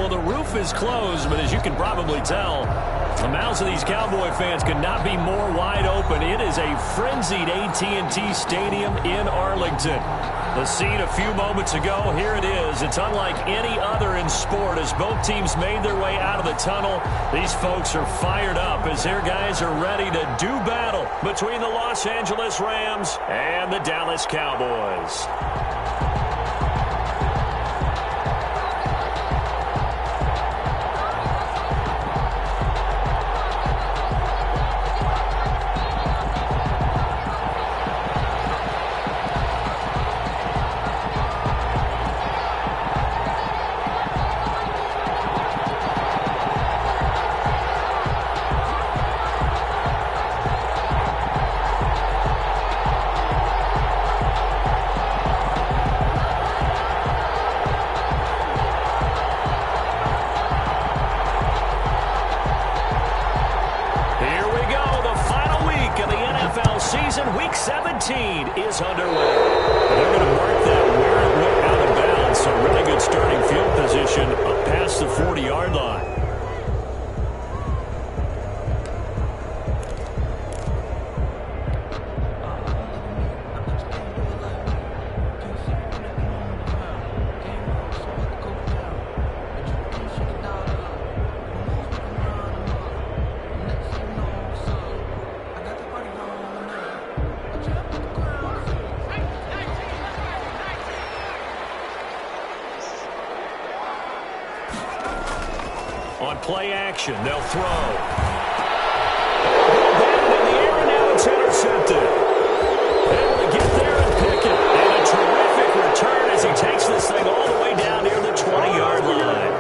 Well, the roof is closed, but as you can probably tell, the mouths of these Cowboy fans could not be more wide open. It is a frenzied AT&T Stadium in Arlington. The scene a few moments ago, here it is. It's unlike any other in sport as both teams made their way out of the tunnel. These folks are fired up as their guys are ready to do battle between the Los Angeles Rams and the Dallas Cowboys. Week 17 is underway. They're going to mark that where it went out of bounds. So really good starting field position up past the 40-yard line. On play action, they'll throw. Batted in the air, and now it's intercepted. Able to get there and pick it. And a terrific return as he takes this thing all the way down near the 20-yard line.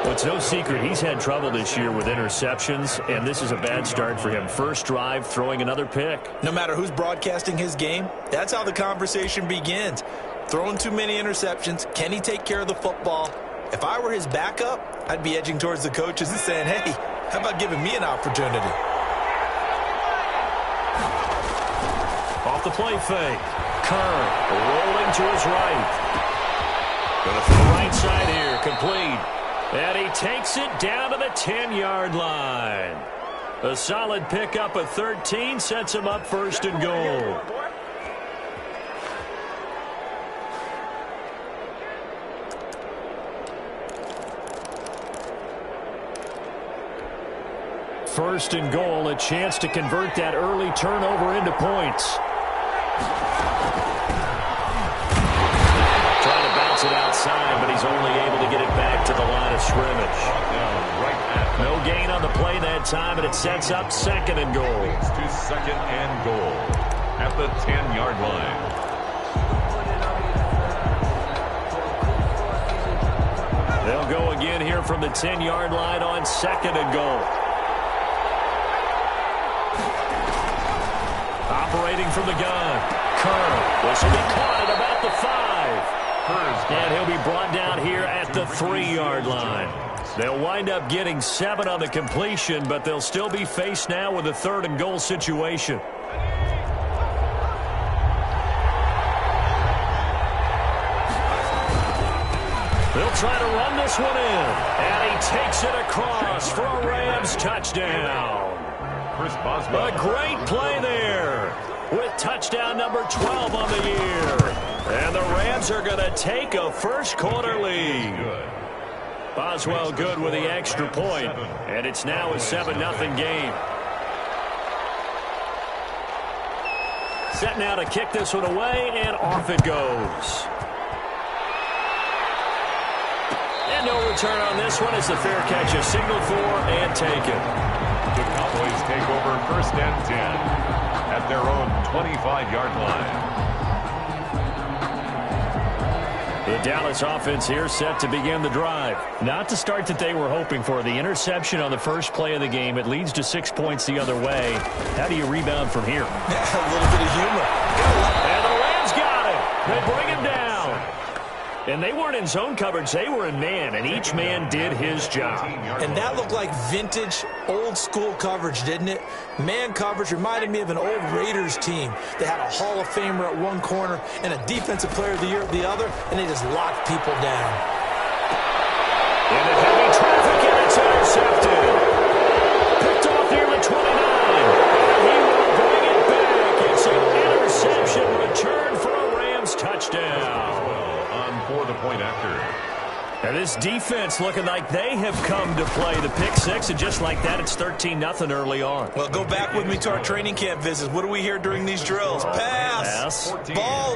Well, it's no secret he's had trouble this year with interceptions, and this is a bad start for him. First drive, throwing another pick. No matter who's broadcasting his game, that's how the conversation begins. Throwing too many interceptions. Can he take care of the football? If I were his backup, I'd be edging towards the coaches and saying, hey, how about giving me an opportunity? Off the play fake. Kerr rolling to his right. Going to throw right side here, complete. And he takes it down to the 10-yard line. A solid pickup of 13 sets him up first and goal. First and goal, a chance to convert that early turnover into points. Trying to bounce it outside, but he's only able to get it back to the line of scrimmage. No gain on the play that time, and it sets up second and goal. To second and goal at the 10-yard line. They'll go again here from the 10-yard line on second and goal. Operating from the gun. Kerr. This will be caught at about the 5. And he'll be brought down here at the 3-yard line. They'll wind up getting 7 on the completion, but they'll still be faced now with a third and goal situation. They'll try to run this one in. And he takes it across for a Rams touchdown. A great play there with touchdown number 12 on the year. And the Rams are going to take a first quarter lead. Boswell good with the extra point, and it's now a 7-0 game. Set now to kick this one away, and off it goes. And no return on this one as the fair catch is signaled for and taken. The Cowboys take over first and 10 at their own 25-yard line. The Dallas offense here set to begin the drive. Not the start that they were hoping for. The interception on the first play of the game. It leads to 6 points the other way. How do you rebound from here? Yeah, a little bit of humor. And the Rams got it. They bring him down. And they weren't in zone coverage. They were in man, and each man did his job. And that looked like vintage, old-school coverage, didn't it? Man coverage reminded me of an old Raiders team. They had a Hall of Famer at one corner and a Defensive Player of the Year at the other, and they just locked people down. Into heavy traffic, and it's intercepted. Picked off near the 29. And he will bring it back. It's an interception return for a Rams touchdown. On for the point after. And this defense looking like they have come to play the pick six, and just like that, it's 13-0 early on. Well, go back with me to our training camp visits. What do we hear during these drills? Pass.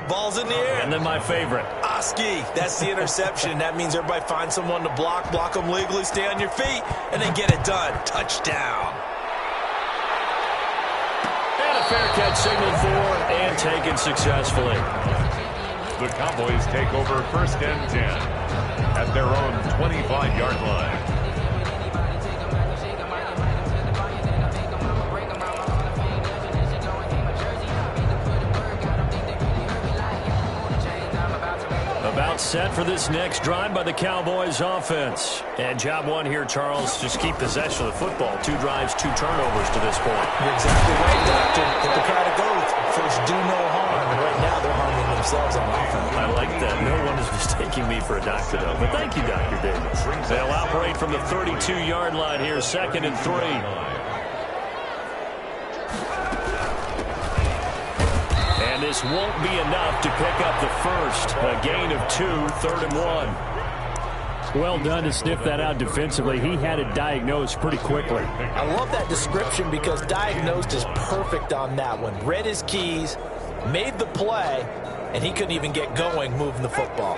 Ball's in the air. And then my favorite. Oski. That's the interception. That means everybody finds someone to block them legally, stay on your feet, and then get it done. Touchdown. And a fair catch signaled for and taken successfully. The Cowboys take over 1st and 10 at their own 25-yard line. About set for this next drive by the Cowboys offense. And job one here, Charles, just keep possession of the football. 2 drives, 2 turnovers to this point. You're exactly right, Doctor. Hippocratic oath. First, do no harm. And right now, they're harming themselves on offense. I like that. No one is mistaking me for a doctor, though. But thank you, Dr. Davis. They'll operate from the 32-yard line here, 2nd and 3. And this won't be enough to pick up the first. A gain of 2, 3rd and 1. Well done to sniff that out defensively. He had it diagnosed pretty quickly. I love that description because diagnosed is perfect on that one. Read his keys, made the play, and he couldn't even get going moving the football.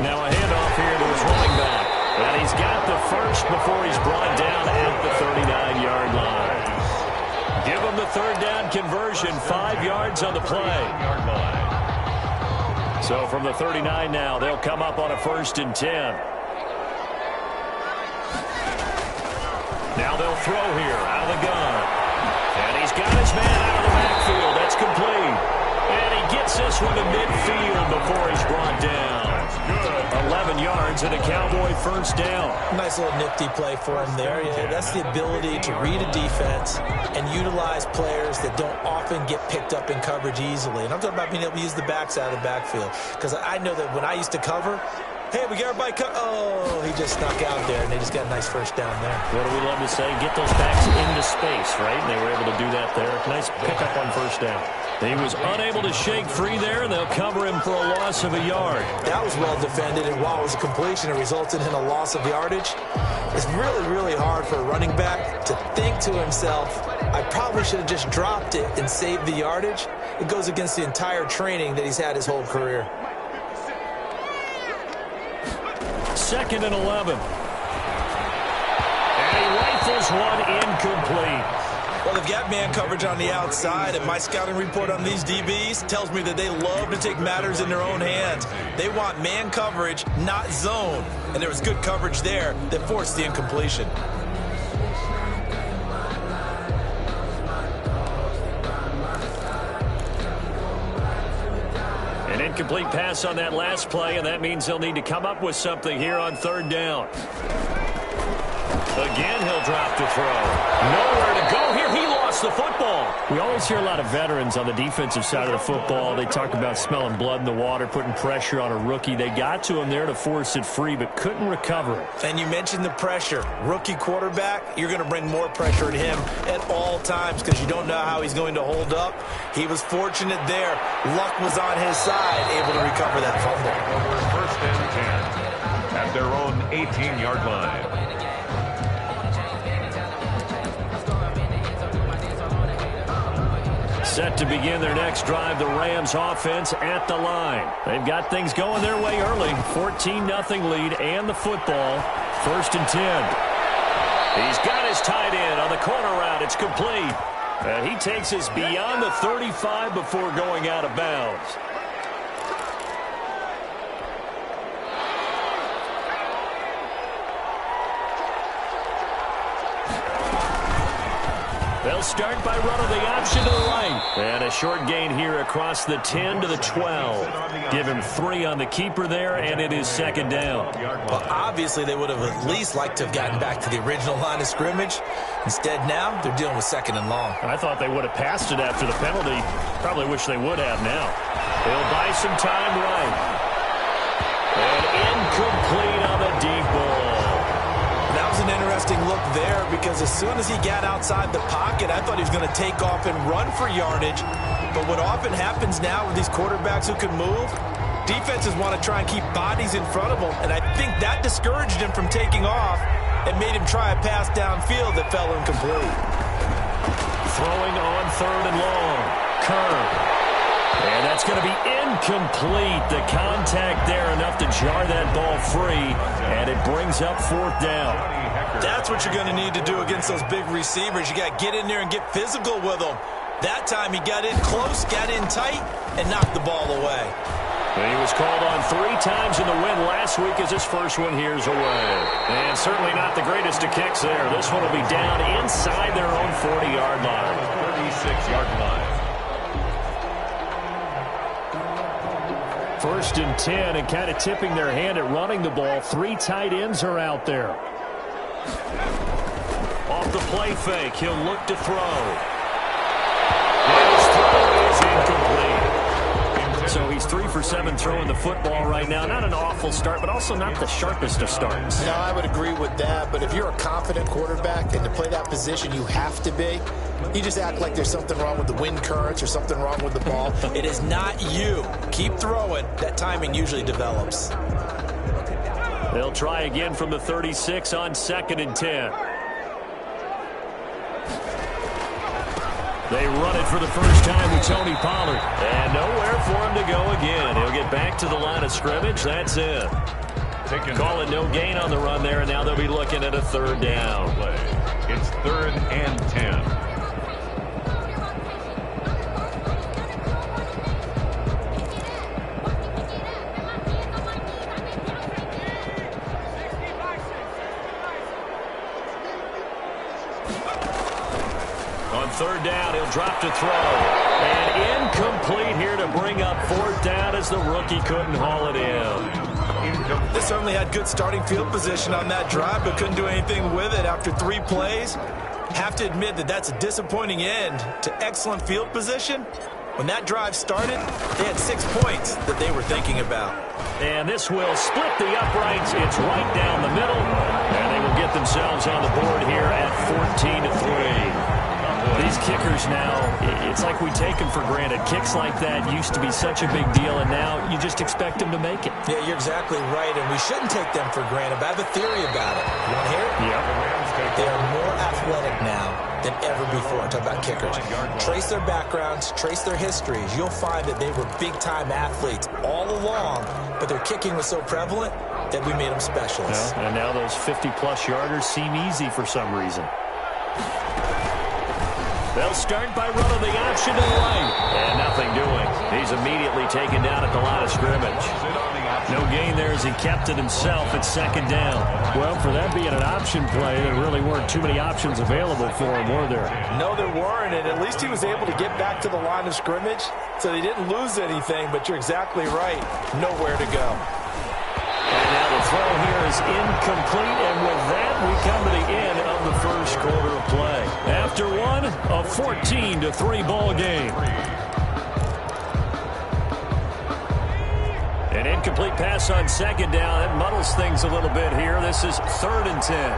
Now a handoff here to his running back. And he's got the first before he's brought down at the 39-yard line. Give him the 3rd down conversion, 5 yards on the play. So from the 39 now, they'll come up on a 1st and 10. Now they'll throw here out of the gun. And he's got his man out of the backfield. That's complete. And he gets this one to midfield before he's brought down. 11 yards and a Cowboy 1st down. Nice little nifty play for him there. Yeah, that's the ability to read a defense and utilize players that don't often get picked up in coverage easily. And I'm talking about being able to use the backs out of the backfield. Because I know that when I used to cover, hey, we got everybody oh, he just snuck out there, and they just got a nice 1st down there. What do we love to say? Get those backs into space, right? And they were able to do that there. Nice pickup on 1st down. He was unable to shake free there, and they'll cover him for a loss of a yard. That was well defended, and while it was a completion, it resulted in a loss of yardage. It's really, really hard for a running back to think to himself, I probably should have just dropped it and saved the yardage. It goes against the entire training that he's had his whole career. 2nd and 11. And he rifles one incomplete. Well, they've got man coverage on the outside, and my scouting report on these DBs tells me that they love to take matters in their own hands. They want man coverage, not zone. And there was good coverage there that forced the incompletion. An incomplete pass on that last play, and that means they'll need to come up with something here on 3rd down. Again, he'll drop to throw. Nowhere to go here. He lost the football. We always hear a lot of veterans on the defensive side of the football. They talk about smelling blood in the water, putting pressure on a rookie. They got to him there to force it free, but couldn't recover it. And you mentioned the pressure. Rookie quarterback, you're going to bring more pressure at him at all times because you don't know how he's going to hold up. He was fortunate there. Luck was on his side, able to recover that fumble. Over 1st and 10 at their own 18-yard line. Set to begin their next drive, the Rams offense at the line. They've got things going their way early. 14-0 lead and the football. 1st and 10. He's got his tight end on the corner route. It's complete. And he takes us beyond the 35 before going out of bounds. They'll start by running the option to the right. And a short gain here across the 10 to the 12. Give him 3 on the keeper there, and it is second down. Well, obviously they would have at least liked to have gotten back to the original line of scrimmage. Instead, now they're dealing with second and long. I thought they would have passed it after the penalty. Probably wish they would have now. They'll buy some time right. And incomplete on the deep ball. That was an interesting look there because as soon as he got outside the pocket, I thought he was going to take off and run for yardage. But what often happens now with these quarterbacks who can move, defenses want to try and keep bodies in front of them, and I think that discouraged him from taking off and made him try a pass downfield that fell incomplete. Throwing on 3rd and long. Kerr. And that's going to be incomplete. The contact there enough to jar that ball free, and it brings up 4th down. That's what you're going to need to do against those big receivers. You got to get in there and get physical with them. That time he got in close, got in tight, and knocked the ball away. And he was called on 3 times in the win last week as his first one here's away. And certainly not the greatest of kicks there. This one will be down inside their own 40-yard line. 36-yard line. 1st and 10, and kind of tipping their hand at running the ball. 3 tight ends are out there. Off the play fake, he'll look to throw. And his throw is incomplete. So he's 3 for 7 throwing the football right now. Not an awful start, but also not the sharpest of starts. No, I would agree with that. But if you're a confident quarterback and to play that position, you have to be. You just act like there's something wrong with the wind currents or something wrong with the ball. It is not you. Keep throwing. That timing usually develops. They'll try again from the 36 on 2nd and 10. They run it for the first time with Tony Pollard. And nowhere for him to go again. He'll get back to the line of scrimmage. That's it. Call it no gain on the run there, and now they'll be looking at a 3rd down. It's 3rd and 10. On 3rd down, he'll drop to throw. And incomplete here to bring up 4th down as the rookie couldn't haul it in. They certainly had good starting field position on that drive, but couldn't do anything with it after 3 plays. Have to admit that that's a disappointing end to excellent field position. When that drive started, they had 6 points that they were thinking about. And this will split the uprights. It's right down the middle. And they will get themselves on the board here at 14-3. These kickers now, it's like we take them for granted. Kicks like that used to be such a big deal, and now you just expect them to make it. Yeah, you're exactly right, and we shouldn't take them for granted. But I have a theory about it. You want to hear it? Yep. They are more athletic now than ever before. I'm talking about kickers. Trace their backgrounds, trace their histories. You'll find that they were big-time athletes all along, but their kicking was so prevalent that we made them specialists. Yeah, and now those 50-plus yarders seem easy for some reason. They'll start by running the option to the right. And nothing doing. He's immediately taken down at the line of scrimmage. No gain there as he kept it himself at 2nd down. Well, for that being an option play, there really weren't too many options available for him, were there? No, there weren't, and at least he was able to get back to the line of scrimmage, so they didn't lose anything, but you're exactly right. Nowhere to go. And now the throw here is incomplete, and with that, we come to the end of the first quarter of play. After one, a 14-3 ball game. An incomplete pass on 2nd down. That muddles things a little bit here. This is 3rd and 10.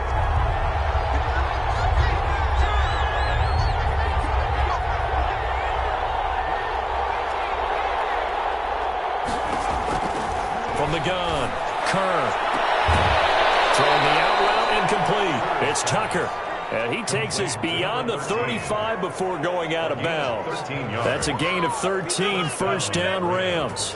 From the gun, Kerr. Throwing the out route, incomplete. It's Tucker. And he takes us beyond the 35 before going out of bounds. That's a gain of 13, 1st down Rams.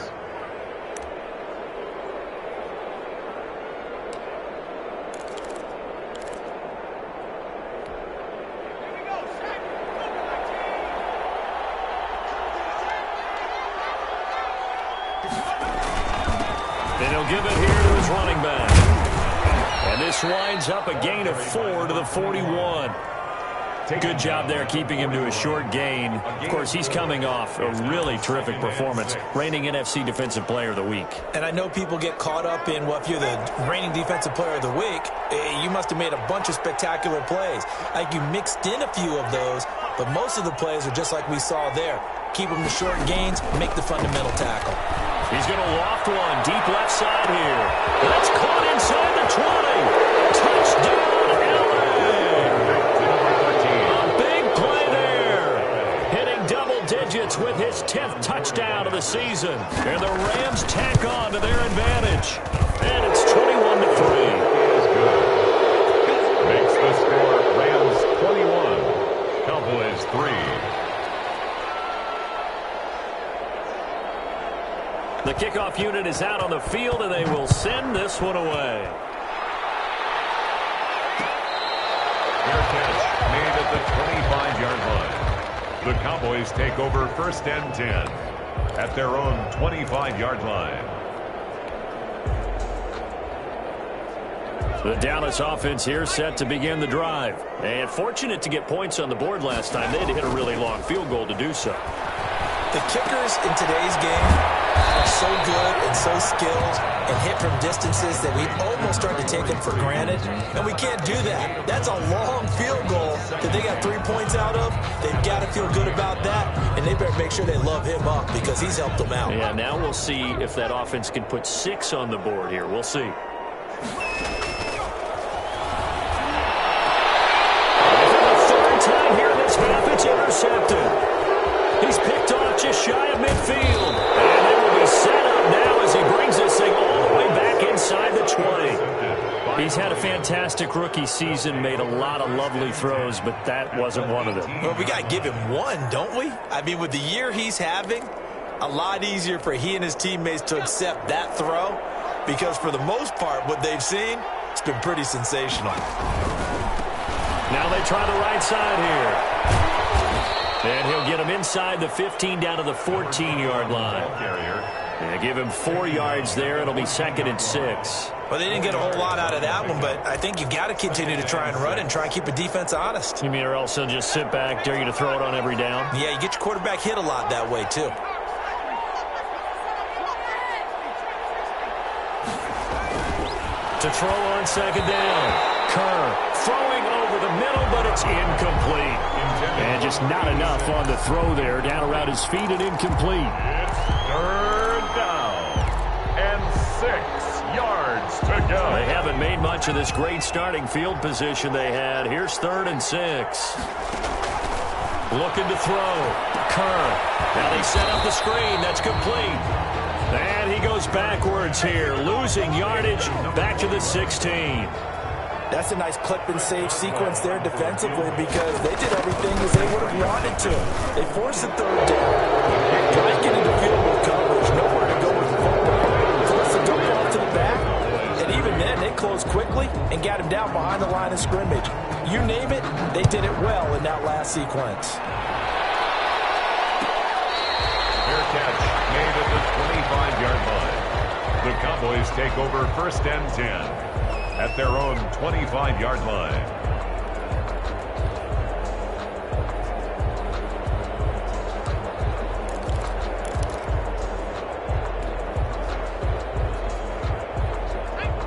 And he'll give it here to his running back. And this winds up a gain of 4 to the 41. Good job there keeping him to a short gain. Of course, he's coming off a really terrific performance, reigning NFC Defensive Player of the Week. And I know people get caught up in, well, if you're the reigning Defensive Player of the Week, you must have made a bunch of spectacular plays. Like you mixed in a few of those, but most of the plays are just like we saw there. Keep them to short gains, make the fundamental tackle. He's going to loft one deep left side here. That's caught inside the 20. Touchdown, LA. A big play there. Hitting double digits with his 10th touchdown of the season. And the Rams tack on to their advantage. And it's 21-3. Makes the score Rams 21, Cowboys 3. The kickoff unit is out on the field, and they will send this one away. Fair catch made at the 25-yard line. The Cowboys take over 1st and 10 at their own 25-yard line. The Dallas offense here set to begin the drive. And fortunate to get points on the board last time. They had to hit a really long field goal to do so. The kickers in today's game are so good and so skilled and hit from distances that we almost start to take them for granted, and we can't do that. That's a long field goal that they got 3 points out of. They've got to feel good about that, and they better make sure they love him up because he's helped them out. Yeah, now we'll see if that offense can put 6 on the board here. We'll see. For the third time here in this half, it's intercepted. He's picked off just shy of midfield. And they will be set up now as he brings this thing all the way back inside the 20. He's had a fantastic rookie season, made a lot of lovely throws, but that wasn't one of them. Well, we got to give him one, don't we? I mean, with the year he's having, a lot easier for he and his teammates to accept that throw because for the most part, what they've seen, it's been pretty sensational. Now they try the right side here. And he'll get him inside the 15 down to the 14-yard line. And give him 4 yards there. It'll be 2nd and 6. Well, they didn't get a whole lot out of that one, but I think you've got to continue to try and run and try and keep a defense honest. You mean or else they'll just sit back, dare you to throw it on every down? Yeah, you get your quarterback hit a lot that way, too. To throw on 2nd down. Kerr throwing over the middle, but it's incomplete. And just not enough on the throw there. Down around his feet and incomplete. It's 3rd down and 6 yards to go. They haven't made much of this great starting field position they had. Here's 3rd and 6. Looking to throw. Kerr. Now they set up the screen. That's complete. And he goes backwards here. Losing yardage back to the 16. That's a nice clip and save sequence there defensively because they did everything as they would have wanted to. They forced the 3rd down. Try to get into field goal coverage. Nowhere to go with the football. Forced the dump off to the back. And even then, they closed quickly and got him down behind the line of scrimmage. You name it, they did it well in that last sequence. Fair catch made at the 25-yard line. The Cowboys take over 1st and 10 at their own 25-yard line.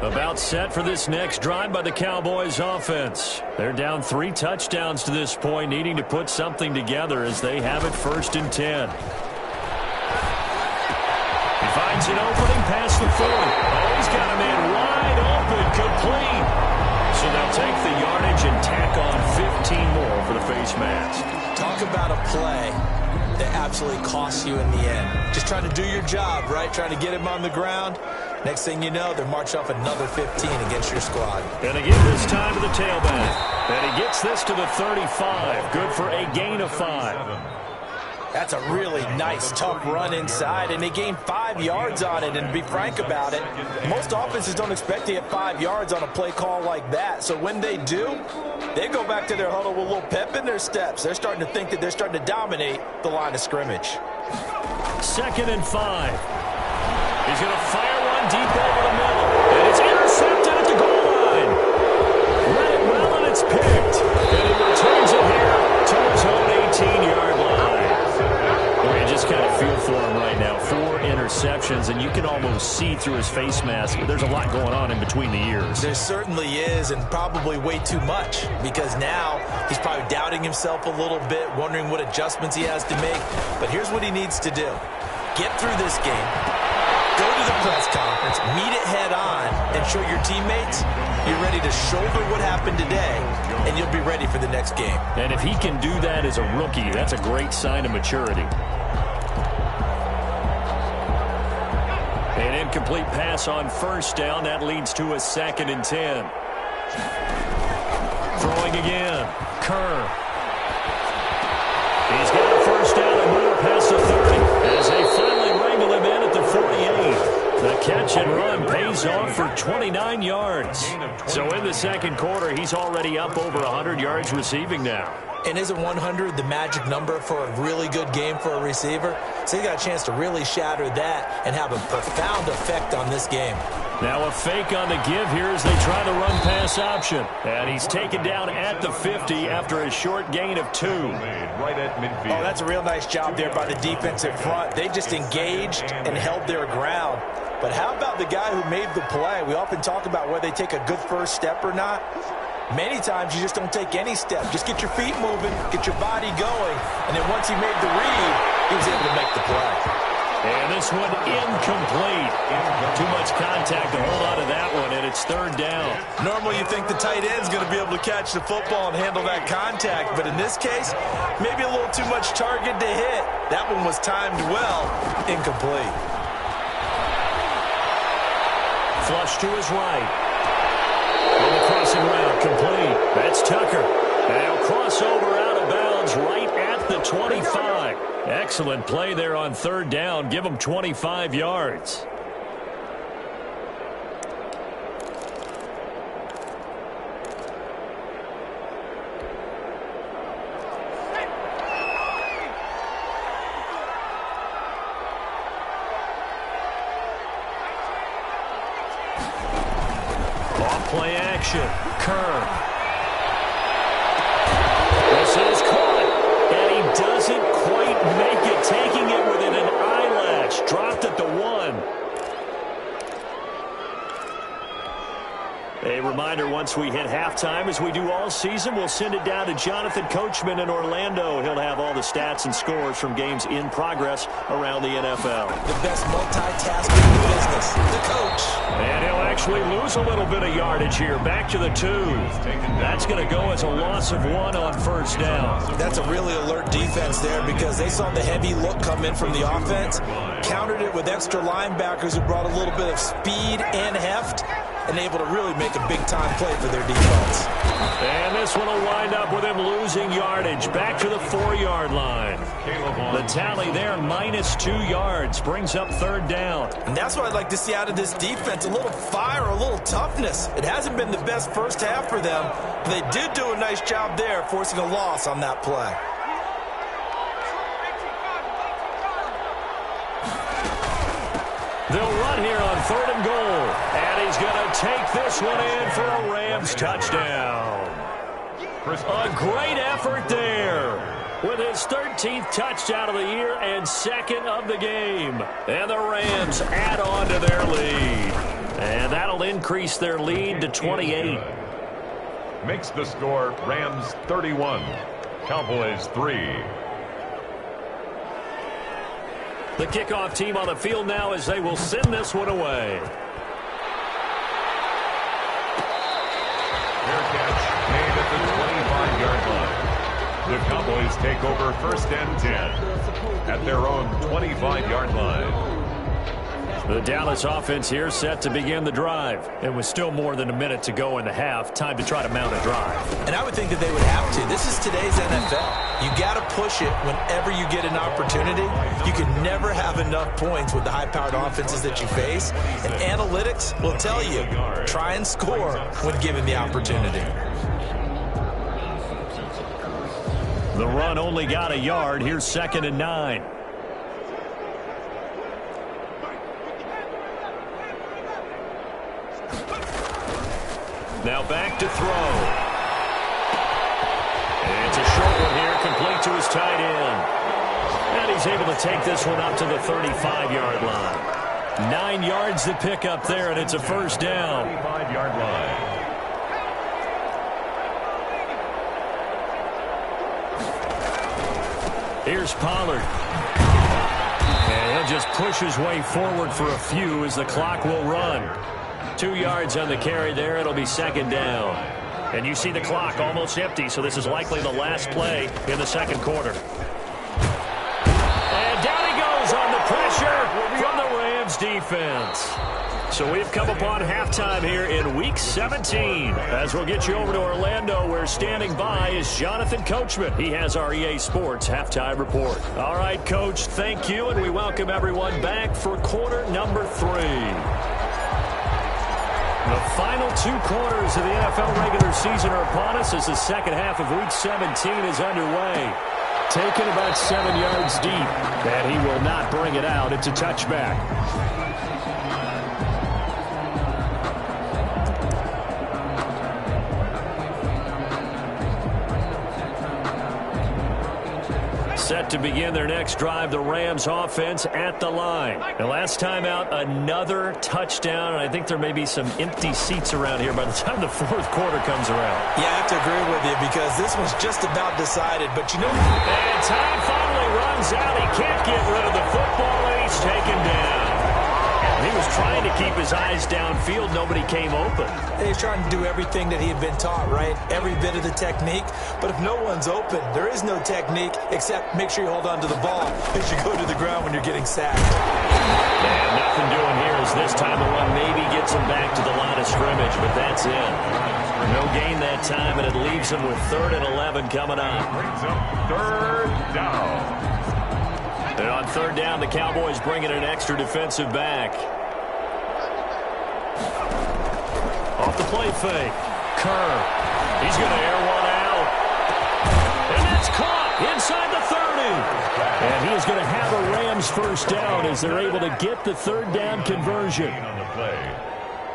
About set for this next drive by the Cowboys offense. They're down 3 touchdowns to this point, needing to put something together as they have it 1st and 10. He finds an opening past the 40. Oh, he's got a man wide open, complete. So they'll take the yardage and tack on 15 more for the face mask. Talk about a play that absolutely costs you in the end. Just trying to do your job, right? Trying to get him on the ground. Next thing you know, they're marching off another 15 against your squad. And they give this time to the tailback. And he gets this to the 35. Good for a gain of 5. That's a really nice, tough run inside, and they gained 5 yards on it. And to be frank about it, most offenses don't expect to get 5 yards on a play call like that. So when they do, they go back to their huddle with a little pep in their steps. They're starting to think that they're starting to dominate the line of scrimmage. 2nd and 5. He's going to fire one deep over the middle, and it's intercepted at the goal line. Read it well, and it's picked. And he returns it here interceptions, and you can almost see through his face mask. There's a lot going on in between the ears. There certainly is, and probably way too much, because now he's probably doubting himself a little bit, wondering what adjustments he has to make. But here's what he needs to do. Get through this game, go to the press conference, meet it head on, and show your teammates you're ready to shoulder what happened today, and you'll be ready for the next game. And if he can do that as a rookie, that's a great sign of maturity. An incomplete pass on first down. That leads to a 2nd and 10. Throwing again. Kerr. He's got a first down and more past the 30 as they finally wrangle him in at the 48. The catch and run pays off for 29 yards. So in the second quarter, he's already up over 100 yards receiving now. And isn't 100 the magic number for a really good game for a receiver? So he got a chance to really shatter that and have a profound effect on this game. Now a fake on the give here as they try the run-pass option. And he's taken down at the 50 after a short gain of 2. Right at midfield. Oh, that's a real nice job there by the defensive front. They just engaged and held their ground. But how about the guy who made the play? We often talk about whether they take a good first step or not. Many times you just don't take any step. Just get your feet moving, get your body going, and then once he made the read, he was able to make the play. And this one incomplete. Too much contact to hold on to that one, and it's 3rd down. Normally you think the tight end's going to be able to catch the football and handle that contact, but in this case, maybe a little too much target to hit. That one was timed well, incomplete. Flush to his right. And the crossing route complete. That's Tucker. Now crossover out of bounds right at the 25. Excellent play there on 3rd down. Give him 25 yards. Play action. Kerr. This is caught. And he doesn't quite make it, taking it within an eyelash. Dropped at the 1. A reminder, once we hit halftime, as we do all season, we'll send it down to Jonathan Coachman in Orlando. He'll have all the stats and scores from games in progress around the NFL. The best multitasking in the business, the coach. And he'll actually lose a little bit of yardage here. Back to the 2. That's going to go as a loss of 1 on 1st down. That's a really alert defense there because they saw the heavy look come in from the offense, countered it with extra linebackers who brought a little bit of speed and heft, and able to really make a big-time play for their defense. And this one will wind up with him losing yardage. Back to the 4-yard line. The tally there, -2 yards, brings up 3rd down. And that's what I'd like to see out of this defense, a little fire, a little toughness. It hasn't been the best first half for them, but they did do a nice job there, forcing a loss on that play. They'll run here on 3rd and goal. And he's going to take this one in for a Rams touchdown. A great effort there with his 13th touchdown of the year and 2nd of the game. And the Rams add on to their lead. And that'll increase their lead to 28. Makes the score Rams 31, Cowboys 3. The kickoff team on the field now as they will send this one away. Fair catch made at the 25-yard line. The Cowboys take over 1st and 10 at their own 25-yard line. The Dallas offense here set to begin the drive. It was still more than a minute to go in the half. Time to try to mount a drive. And I would think that they would have to. This is today's NFL. You got to push it whenever you get an opportunity. You can never have enough points with the high-powered offenses that you face. And analytics will tell you, try and score when given the opportunity. The run only got a yard. Here's 2nd and 9. Now back to throw. And it's a short one here, complete to his tight end. And he's able to take this one up to the 35-yard line. 9 yards to pick up there, and it's a first down. 25-yard line. Here's Pollard. And he'll just push his way forward for a few as the clock will run. 2 yards on the carry there. It'll be second down. And you see the clock almost empty, so this is likely the last play in the second quarter. And down he goes on the pressure from the Rams defense. So we've come upon halftime here in Week 17. As we'll get you over to Orlando, where standing by is Jonathan Coachman. He has our EA Sports Halftime Report. All right, Coach, thank you, and we welcome everyone back for quarter number 3. The final 2 quarters of the NFL regular season are upon us as the second half of Week 17 is underway. Taken about 7 yards deep, and he will not bring it out. It's a touchback. Set to begin their next drive, the Rams offense at the line. And last time out, another touchdown, and I think there may be some empty seats around here by the time the fourth quarter comes around. Yeah, I have to agree with you because this one's just about decided. But you know, and time finally runs out. He can't get rid of the football, and he's taken down. He was trying to keep his eyes downfield. Nobody came open. He's trying to do everything that he had been taught, right? Every bit of the technique. But if no one's open, there is no technique except make sure you hold on to the ball as you go to the ground when you're getting sacked. And nothing doing here as this time the run maybe gets him back to the line of scrimmage, but that's it. No gain that time, and it leaves him with 3rd and 11 coming up. Brings up 3rd down. And on 3rd down, the Cowboys bring in an extra defensive back. Off the play fake. Kerr. He's going to air one out. And that's caught inside the 30. And he is going to have a Rams first down as they're able to get the 3rd down conversion. On the play.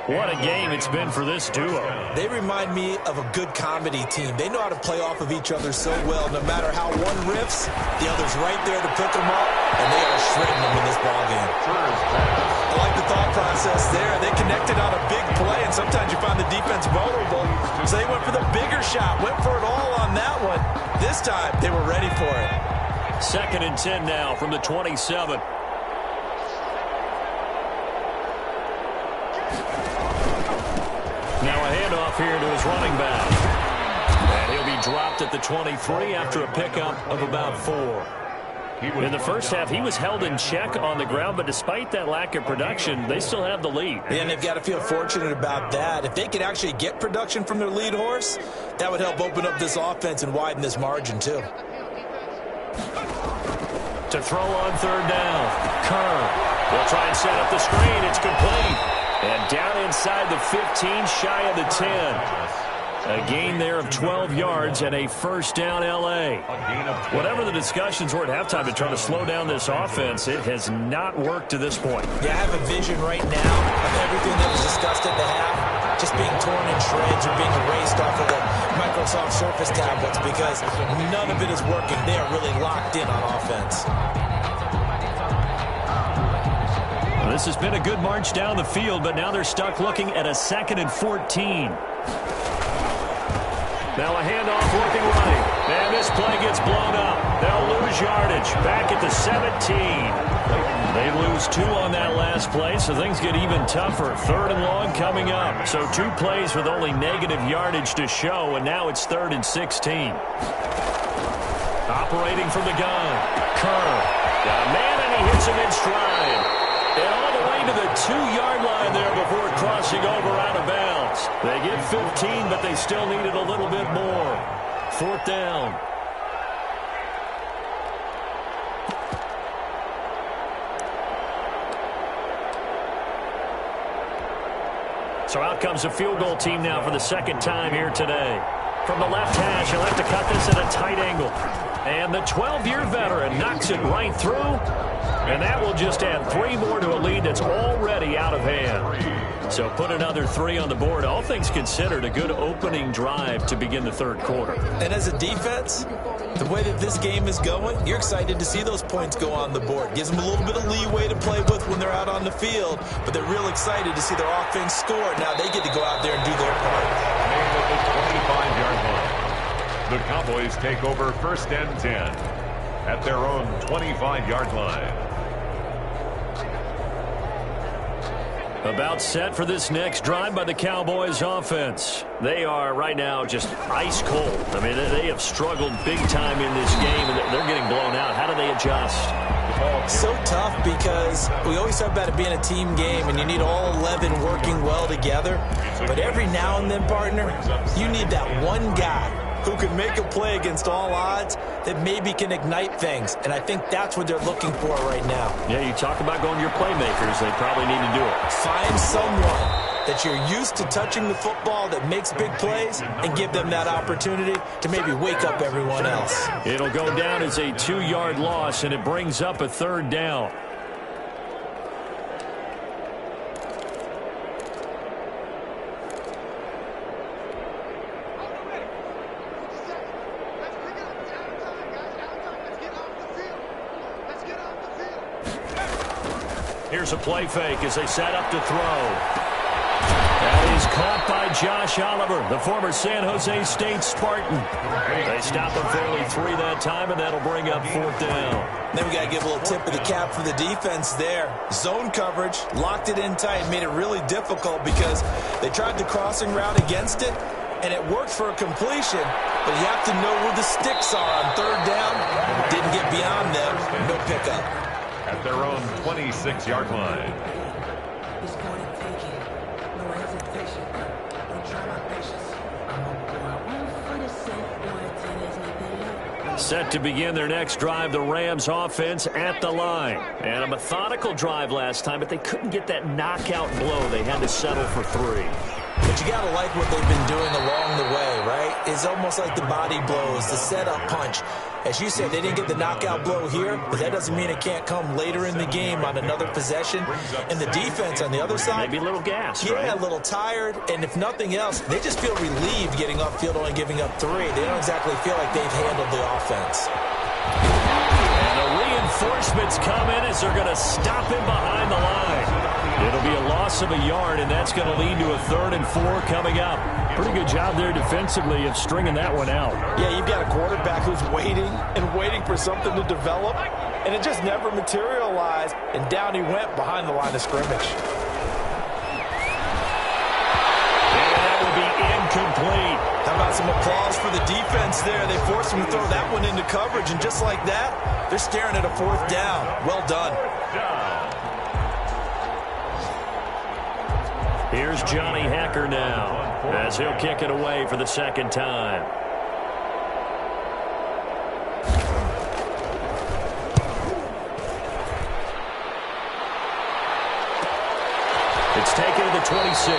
What a game it's been for this duo. They remind me of a good comedy team. They know how to play off of each other so well. No matter how one riffs, the other's right there to pick them up, and they are shredding them in this ballgame. I like the thought process there. They connected on a big play, and sometimes you find the defense vulnerable. So they went for the bigger shot, went for it all on that one. This time, they were ready for it. 2nd and 10 now from the 27. Now a handoff here to his running back. And he'll be dropped at the 23 after a pickup of about 4. In the first half, he was held in check on the ground, but despite that lack of production, they still have the lead. And they've got to feel fortunate about that. If they could actually get production from their lead horse, that would help open up this offense and widen this margin, too. To throw on 3rd down. Kerr will try and set up the screen. It's complete. And down inside the 15, shy of the 10. A gain there of 12 yards and a first down L.A. Whatever the discussions were at halftime to try to slow down this offense, it has not worked to this point. Yeah, I have a vision right now of everything that was discussed at the half just being torn in shreds or being erased off of the Microsoft Surface tablets because none of it is working. They are really locked in on offense. This has been a good march down the field, but now they're stuck looking at a 2nd and 14. Now a handoff looking right. And this play gets blown up. They'll lose yardage. Back at the 17. They lose 2 on that last play, so things get even tougher. 3rd and long coming up. So 2 plays with only negative yardage to show, and now it's 3rd and 16. Operating from the gun. Kerr. Got a man, and he hits him in stride. And all the way to the 2-yard line there before crossing over out of bounds. They get 15, but they still needed a little bit more. 4th down. So out comes a field goal team now for the 2nd time here today. from the left hash. He'll have to cut this at a tight angle. And the 12-year veteran knocks it right through. And that will just add 3 more to a lead that's already out of hand. So put another 3 on the board. All things considered, a good opening drive to begin the third quarter. And as a defense, the way that this game is going, you're excited to see those points go on the board. Gives them a little bit of leeway to play with when they're out on the field, but they're real excited to see their offense score. Now they get to go out there and do their part. Made at the 25-yard line. The Cowboys take over 1st and 10 at their own 25-yard line. About set for this next drive by the Cowboys offense. They are right now just ice cold. I mean, they have struggled big time in this game, and they're getting blown out. How do they adjust? So tough because we always talk about it being a team game, and you need all 11 working well together. But every now and then, partner, you need that one guy who can make a play against all odds that maybe can ignite things. And I think that's what they're looking for right now. Yeah, you talk about going to your playmakers. They probably need to do it. Find someone that you're used to touching the football that makes big plays and give them that opportunity to maybe wake up everyone else. It'll go down as a 2-yard loss, and it brings up a 3rd down. Here's a play fake as they set up to throw. That is caught by Josh Oliver, the former San Jose State Spartan. They stop him fairly 3 that time, and that'll bring up 4th down. Then we got to give a little tip of the cap for the defense there. Zone coverage, locked it in tight, made it really difficult because they tried the crossing route against it, and it worked for a completion, but you have to know where the sticks are on 3rd down. Didn't get beyond them, no pickup. At their own 26-yard line. Set to begin their next drive, the Rams offense at the line. And a methodical drive last time, but they couldn't get that knockout blow. They had to settle for 3. But you got to like what they've been doing along the way, right? It's almost like the body blows, the setup punch. As you said, they didn't get the knockout blow here, but that doesn't mean it can't come later in the game on another possession. And the defense on the other side, maybe a little gas, yeah, right? A little tired. And if nothing else, they just feel relieved getting upfield, only giving up 3. They don't exactly feel like they've handled the offense. And the reinforcements come in as they're going to stop him behind the line. It'll be a loss of a yard, and that's going to lead to a 3rd and 4 coming up. Pretty good job there defensively of stringing that one out. Yeah, you've got a quarterback who's waiting and waiting for something to develop, and it just never materialized, and down he went behind the line of scrimmage. And that will be incomplete. How about some applause for the defense there? They forced him to throw that one into coverage, and just like that, they're staring at a 4th down. Well done. Here's Johnny Hacker now as he'll kick it away for the 2nd time. It's taken to the 26,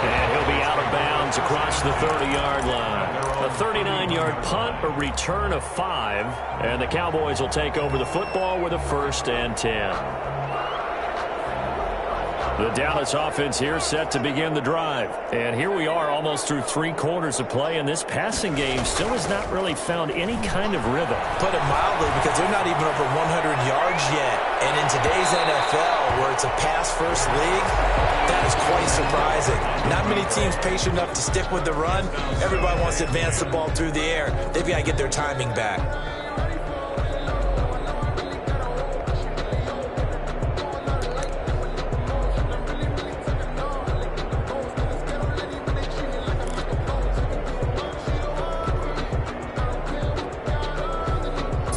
and he'll be out of bounds across the 30-yard line. A 39-yard punt, a return of 5, and the Cowboys will take over the football with a 1st and 10. The Dallas offense here set to begin the drive. And here we are almost through 3 quarters of play, and this passing game still has not really found any kind of rhythm. Put it mildly, because they're not even over 100 yards yet. And in today's NFL, where it's a pass-first league, that is quite surprising. Not many teams patient enough to stick with the run. Everybody wants to advance the ball through the air. They've got to get their timing back.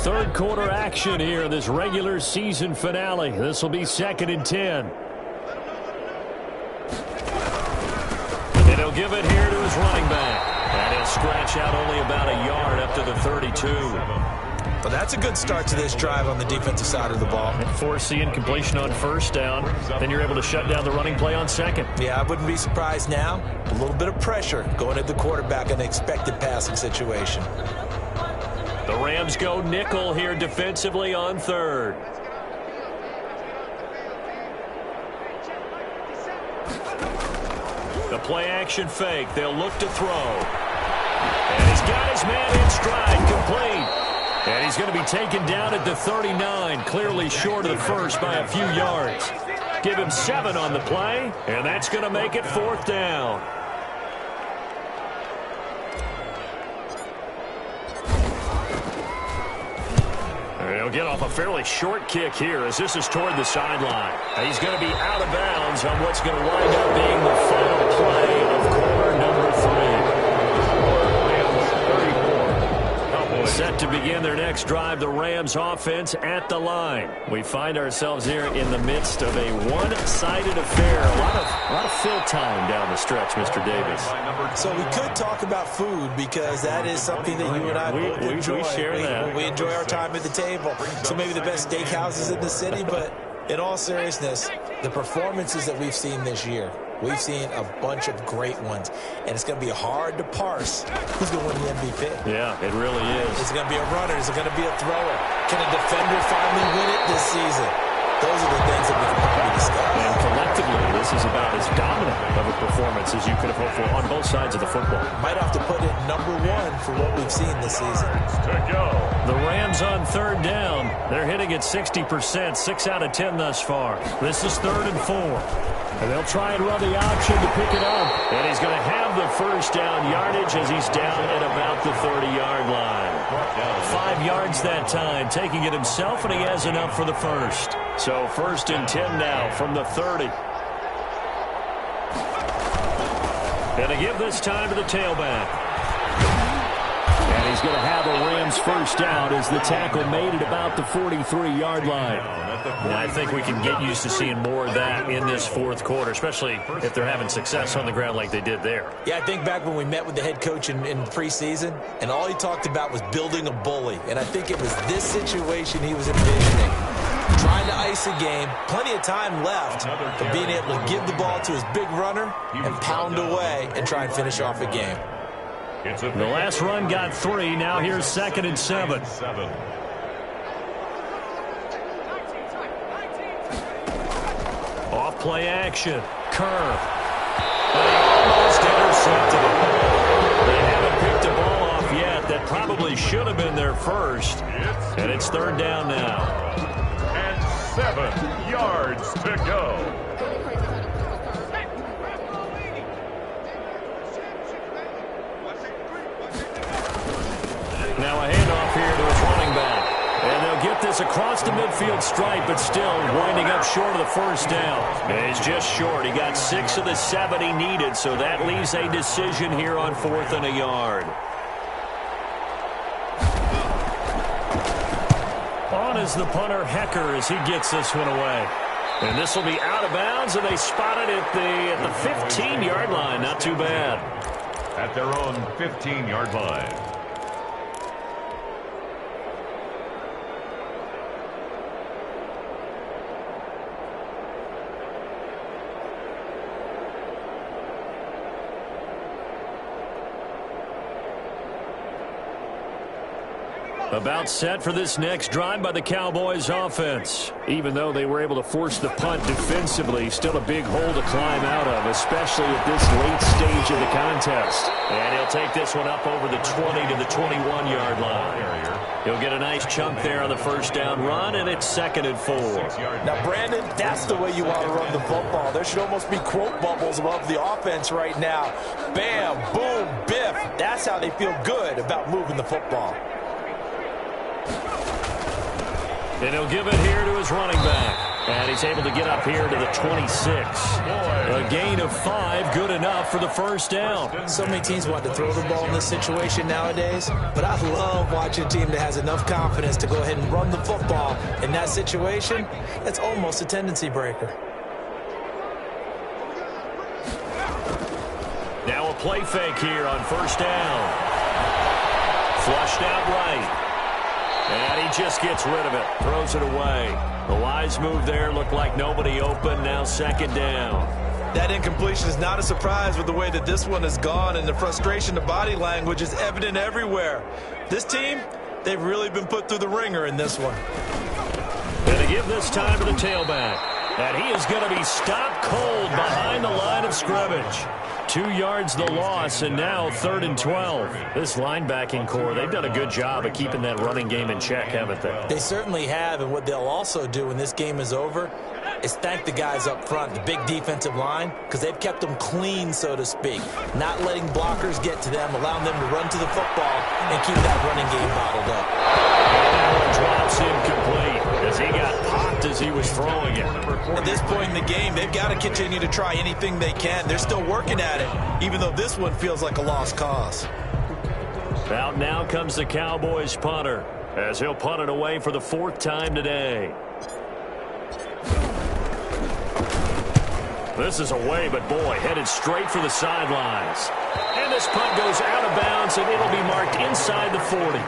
Third quarter action here in this regular season finale. This will be 2nd and 10. And he'll give it here to his running back. And he'll scratch out only about a yard up to the 32. Well, that's a good start to this drive on the defensive side of the ball. Force the incompletion on first down. Then you're able to shut down the running play on second. Yeah, I wouldn't be surprised now. A little bit of pressure going at the quarterback in an expected passing situation. The Rams go nickel here defensively on third. The play action fake. They'll look to throw. And he's got his man in stride, complete. And he's going to be taken down at the 39, clearly short of the first by a few yards. Give him 7 on the play, and that's going to make it 4th down. He'll get off a fairly short kick here as this is toward the sideline. He's going to be out of bounds on what's going to wind up being the final play of quarter number 3. Set to begin their next drive, the Rams offense at the line. We find ourselves here in the midst of a one-sided affair. A lot of fill time down the stretch, Mr. Davis. So we could talk about food because that is something that you and I both enjoy. We share that. We enjoy our time at the table. So maybe the best steakhouses in the city, but in all seriousness, the performances that we've seen this year, we've seen a bunch of great ones, and it's going to be hard to parse who's going to win the MVP. Yeah, it really is. Is it going to be a runner? Is it going to be a thrower? Can a defender finally win it this season? Those are the things that we can probably discuss. And collectively, this is about as dominant of a performance as you could have hoped for on both sides of the football. Might have to put it number 1 for what we've seen this season. The Rams on third down. They're hitting at 60%, 6 out of 10 thus far. This is 3rd and 4. And they'll try and run the option to pick it up. And he's going to have the first down yardage as he's down at about the 30-yard line. 5 yards that time, taking it himself, and he has enough for the first. So 1st and 10 now from the 30. And to give this time to the tailback. And he's going to have a Rams first down as the tackle made at about the 43-yard line. And I think we can get used to seeing more of that in this 4th quarter, especially if they're having success on the ground like they did there. Yeah, I think back when we met with the head coach in preseason, and all he talked about was building a bully. And I think it was this situation he was envisioning. Trying to ice a game, plenty of time left, but being able to give the ball to his big runner and pound away and try and finish off a game. The last run got 3. Now here's 2nd and 7. Off play action. Curve. They almost intercepted it. They haven't picked the ball off yet. That probably should have been their first. And it's 3rd down now. And 7 yards to go. Now a handoff here to his running back. And they'll get this across the midfield stripe, but still winding up short of the first down. And he's just short. He got 6 of the 7 he needed, so that leaves a decision here on 4th and a yard. On is the punter, Hecker, as he gets this one away. And this will be out of bounds, and they spot it at the 15-yard line. Not too bad. At their own 15-yard line. About set for this next drive by the Cowboys offense. Even though they were able to force the punt defensively, still a big hole to climb out of, especially at this late stage of the contest. And he'll take this one up over the 20 to the 21-yard line. He'll get a nice chunk there on the first down run, and it's 2nd and 4. Now, Brandon, that's the way you want to run the football. There should almost be quote bubbles above the offense right now. Bam, boom, biff. That's how they feel good about moving the football. And he'll give it here to his running back. And he's able to get up here to the 26. A gain of 5, good enough for the first down. So many teams want to throw the ball in this situation nowadays, but I love watching a team that has enough confidence to go ahead and run the football. In that situation, that's almost a tendency breaker. Now a play fake here on first down. Flushed out right. And he just gets rid of it, throws it away. The wise move there, looked like nobody open, now second down. That incompletion is not a surprise with the way that this one has gone, and the frustration of body language is evident everywhere. This team, they've really been put through the ringer in this one. And they give this time to the tailback. And he is going to be stopped cold behind the line of scrimmage. 2 yards the loss, and now 3rd and 12. This linebacking core, they've done a good job of keeping that running game in check, haven't they? They certainly have, and what they'll also do when this game is over is thank the guys up front, the big defensive line, because they've kept them clean, so to speak. Not letting blockers get to them, allowing them to run to the football and keep that running game bottled up. And that one drops incomplete as he got popped as he was throwing it. At this point in the game, they've got to continue to try anything they can. They're still working at it, even though this one feels like a lost cause. Out now comes the Cowboys punter as he'll punt it away for the 4th time today. This is away, but boy, headed straight for the sidelines. And this punt goes out of bounds, and it'll be marked inside the 40.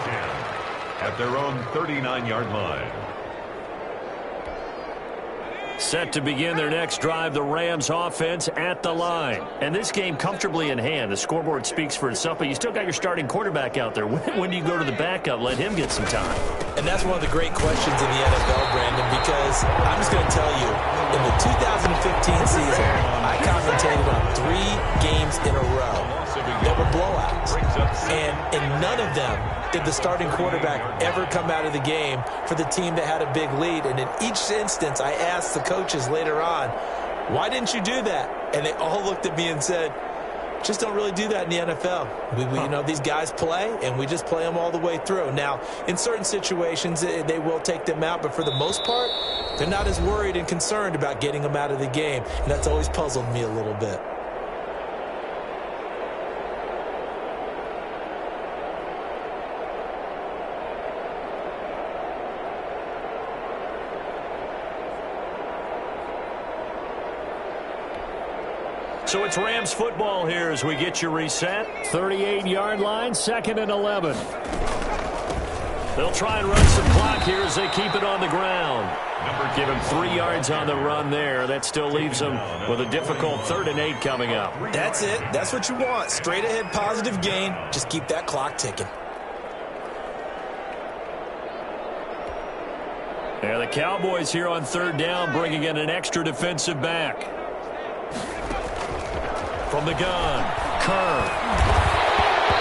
At their own 39-yard line. Set to begin their next drive, the Rams offense at the line. And this game comfortably in hand. The scoreboard speaks for itself, but you still got your starting quarterback out there. When do you go to the backup, let him get some time? And that's one of the great questions in the NFL, Brandon, because I'm just going to tell you, in the 2015 season, I commentated on 3 games in a row that were blowouts. And in none of them did the starting quarterback ever come out of the game for the team that had a big lead. And in each instance, I asked the coaches later on, why didn't you do that? And they all looked at me and said, just don't really do that in the NFL. We you know, these guys play, and we just play them all the way through. Now, in certain situations, they will take them out, but for the most part, they're not as worried and concerned about getting them out of the game. And that's always puzzled me a little bit. So it's Rams football here as we get you reset. 38-yard line, 2nd and 11. They'll try and run some clock here as they keep it on the ground. Give him 3 yards on the run there. That still leaves them with a difficult 3rd and 8 coming up. That's it. That's what you want. Straight ahead positive gain. Just keep that clock ticking. And the Cowboys here on 3rd down bringing in an extra defensive back. From the gun, Kerr.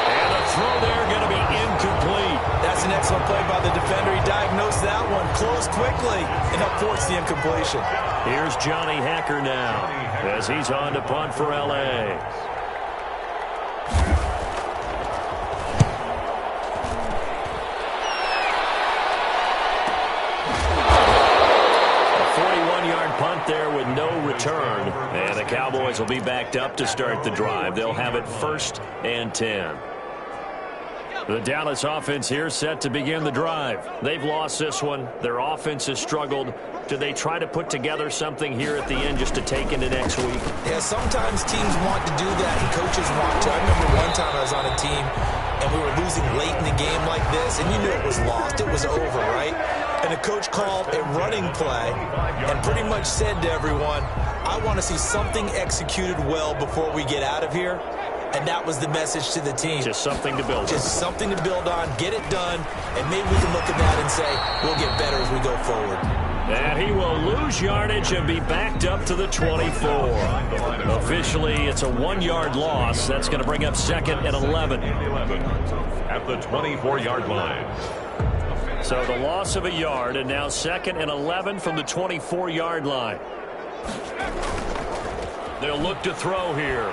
And a throw there going to be incomplete. That's an excellent play by the defender. He diagnosed that one, closed quickly, and helped force the incompletion. Here's Johnny Hacker now as he's on to punt for L.A. Punt there with no return, and the Cowboys will be backed up to start the drive. They'll have it 1st and 10. The Dallas offense here set to begin the drive. They've lost this one. Their offense has struggled. Do they try to put together something here at the end just to take into next week? Yeah, sometimes teams want to do that, and coaches want to. I remember one time I was on a team, and we were losing late in the game like this, and you knew it was lost. It was over, right? And the coach called a running play and pretty much said to everyone, I want to see something executed well before we get out of here. And that was the message to the team. Just something to build on. Just something to build on, get it done, and maybe we can look at that and say, we'll get better as we go forward. And he will lose yardage and be backed up to the 24. Officially, it's a 1-yard loss. That's going to bring up 2nd and 11. At the 24-yard line. So the loss of a yard, and now 2nd and 11 from the 24-yard line. They'll look to throw here.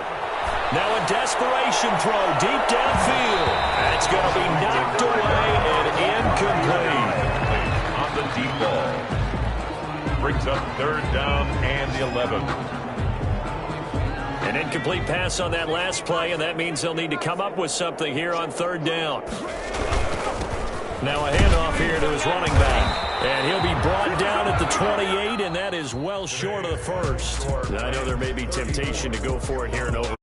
Now a desperation throw deep downfield. That's going to be knocked away and incomplete. On the deep ball. Brings up 3rd down and 11. An incomplete pass on that last play, and that means they'll need to come up with something here on 3rd down. Now a handoff here to his running back. And he'll be brought down at the 28, and that is well short of the 1st. I know there may be temptation to go for it here in over.